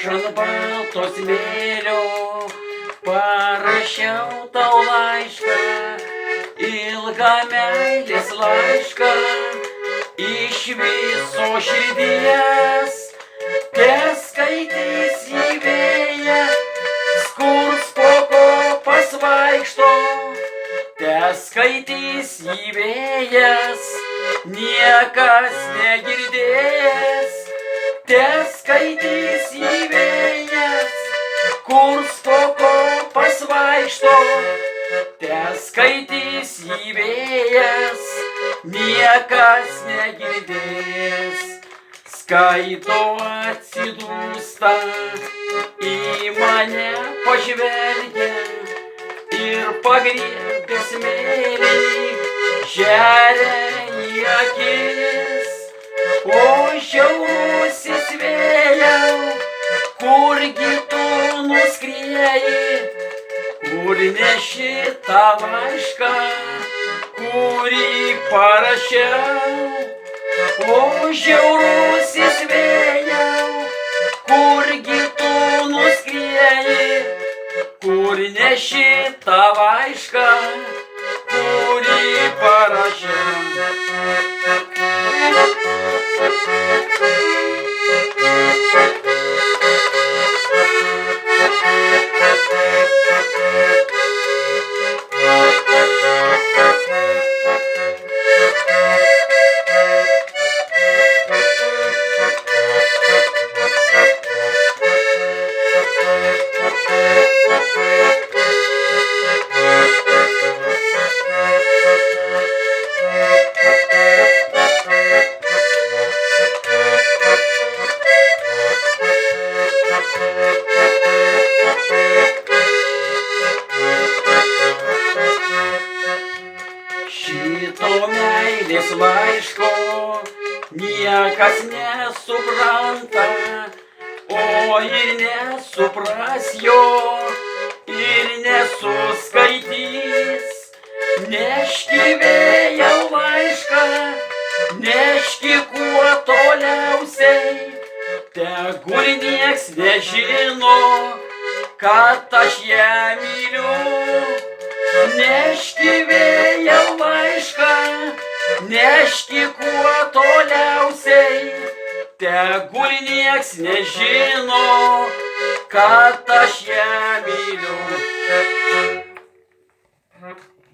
Ant balto smėlio parašiau tau laišką, ilgą meilės laišką, iš viso širdies. Teskaitys jį vėjas, kurs po kopas vaikšto, teskaitys jį vėjas, niekas negirdės. Teskaitys jį vėjas, kurs po kopas vaikšto, teskaitys jį vėjas, niekas negirdės. Skaito atsidūsta, į mane pažvelgia ir pagriebęs smėlį žeria į akis. O žiaurusis vėjau, kurgi tu nuskrieji, kur neši tą laišką, kurį parašiau. O žiaurusis vėjau, kurgi tu nuskrieji, kur neši tą laišką, kurį parašiau. Šito meilės laiško niekas nesupranta, o ir nesupras jo, ir nesuskaitys. Neški vėjau laišką, neški kuo toliausiai, tegul nieks nežino, kad aš ją myliu. Neški vėjau laišką, neški kuo toliausiai, tegul nieks nežino, kad aš ją myliu.